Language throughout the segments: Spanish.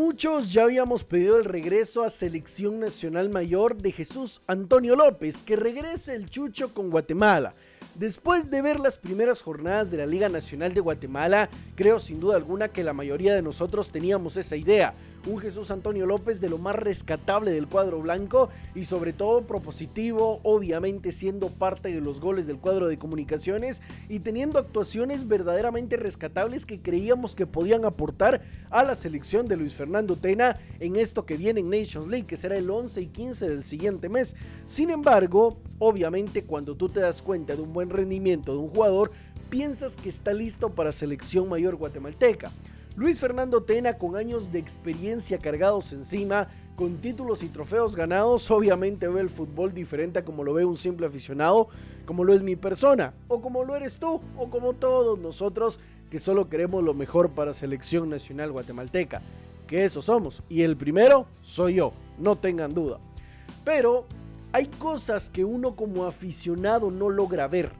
Muchos ya habíamos pedido el regreso a Selección Nacional Mayor de Jesús Antonio López, que regrese el Chucho con Guatemala. Después de ver las primeras jornadas de la Liga Nacional de Guatemala, creo sin duda alguna que la mayoría de nosotros teníamos esa idea. Un Jesús Antonio López de lo más rescatable del cuadro blanco y sobre todo propositivo, obviamente siendo parte de los goles del cuadro de Comunicaciones y teniendo actuaciones verdaderamente rescatables que creíamos que podían aportar a la selección de Luis Fernando Tena en esto que viene en Nations League, que será el 11 y 15 del siguiente mes. Sin embargo, obviamente cuando tú te das cuenta de un buen rendimiento de un jugador, piensas que está listo para selección mayor guatemalteca. Luis Fernando Tena, con años de experiencia cargados encima, con títulos y trofeos ganados, obviamente ve el fútbol diferente a como lo ve un simple aficionado, como lo es mi persona, o como lo eres tú, o como todos nosotros que solo queremos lo mejor para selección nacional guatemalteca, que eso somos, y el primero soy yo, no tengan duda. Pero hay cosas que uno como aficionado no logra ver.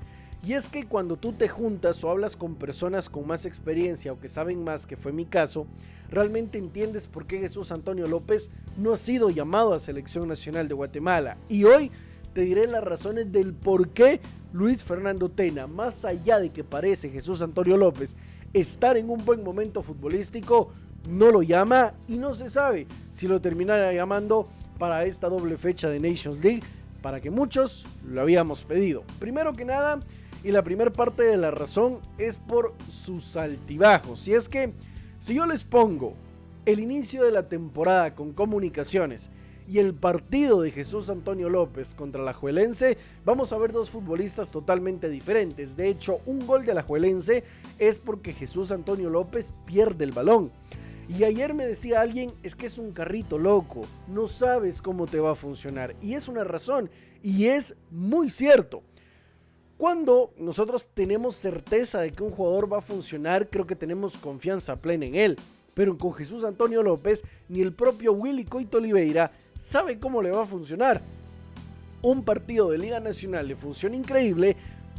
Y es que cuando tú te juntas o hablas con personas con más experiencia o que saben más, que fue mi caso, realmente entiendes por qué Jesús Antonio López no ha sido llamado a Selección Nacional de Guatemala. Y hoy te diré las razones del por qué Luis Fernando Tena, más allá de que parece Jesús Antonio López estar en un buen momento futbolístico, no lo llama y no se sabe si lo terminará llamando para esta doble fecha de Nations League, para que muchos lo habíamos pedido. Primero que nada, y la primera parte de la razón es por sus altibajos. Y es que si yo les pongo el inicio de la temporada con Comunicaciones y el partido de Jesús Antonio López contra Alajuelense, vamos a ver dos futbolistas totalmente diferentes. De hecho, un gol de Alajuelense es porque Jesús Antonio López pierde el balón. Y ayer me decía alguien, es que es un carrito loco, no sabes cómo te va a funcionar. Y es una razón, y es muy cierto. Cuando nosotros tenemos certeza de que un jugador va a funcionar, creo que tenemos confianza plena en él. Pero con Jesús Antonio López, ni el propio Willy Coito Oliveira sabe cómo le va a funcionar. Un partido de Liga Nacional le funciona increíble,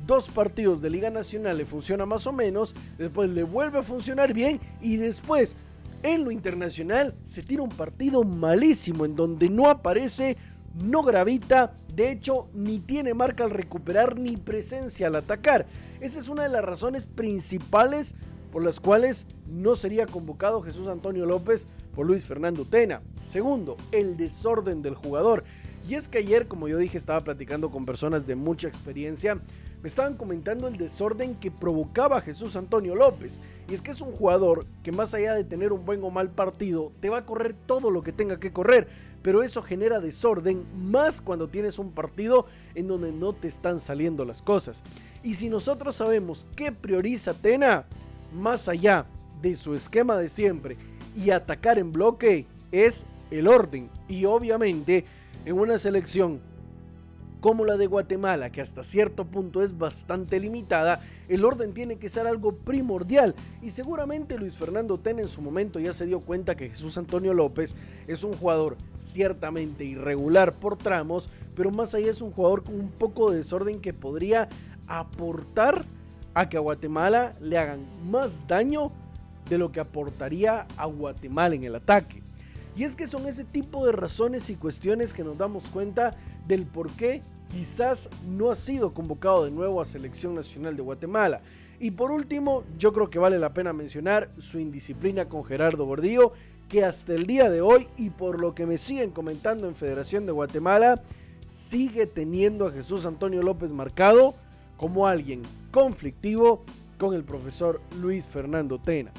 dos partidos de Liga Nacional le funciona más o menos, después le vuelve a funcionar bien y después en lo internacional se tira un partido malísimo en donde no aparece, no gravita, de hecho ni tiene marca al recuperar ni presencia al atacar. Esa es una de las razones principales por las cuales no sería convocado Jesús Antonio López por Luis Fernando Tena. Segundo, el desorden del jugador. Y es que ayer, como yo dije, estaba platicando con personas de mucha experiencia, me estaban comentando el desorden que provocaba Jesús Antonio López. Y es que es un jugador que más allá de tener un buen o mal partido, te va a correr todo lo que tenga que correr. Pero eso genera desorden más cuando tienes un partido en donde no te están saliendo las cosas. Y si nosotros sabemos qué prioriza Tena, más allá de su esquema de siempre y atacar en bloque, es el orden. Y obviamente en una selección como la de Guatemala, que hasta cierto punto es bastante limitada, el orden tiene que ser algo primordial. Y seguramente Luis Fernando Tena en su momento ya se dio cuenta que Jesús Antonio López es un jugador ciertamente irregular por tramos, pero más allá es un jugador con un poco de desorden que podría aportar a que a Guatemala le hagan más daño de lo que aportaría a Guatemala en el ataque. Y es que son ese tipo de razones y cuestiones que nos damos cuenta del por qué quizás no ha sido convocado de nuevo a Selección Nacional de Guatemala. Y por último, yo creo que vale la pena mencionar su indisciplina con Gerardo Gordillo, que hasta el día de hoy, y por lo que me siguen comentando en Federación de Guatemala, sigue teniendo a Jesús Antonio López marcado como alguien conflictivo con el profesor Luis Fernando Tena.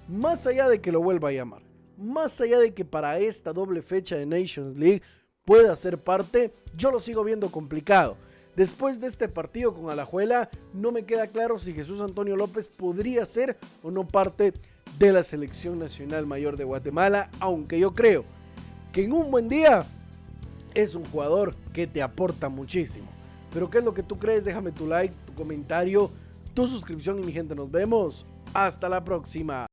Más allá de que lo vuelva a llamar, más allá de que para esta doble fecha de Nations League pueda ser parte, yo lo sigo viendo complicado. Después de este partido con Alajuela, no me queda claro si Jesús Antonio López podría ser o no parte de la Selección Nacional Mayor de Guatemala, aunque yo creo que en un buen día es un jugador que te aporta muchísimo. Pero ¿qué es lo que tú crees? Déjame tu like, tu comentario, tu suscripción y mi gente, nos vemos. Hasta la próxima.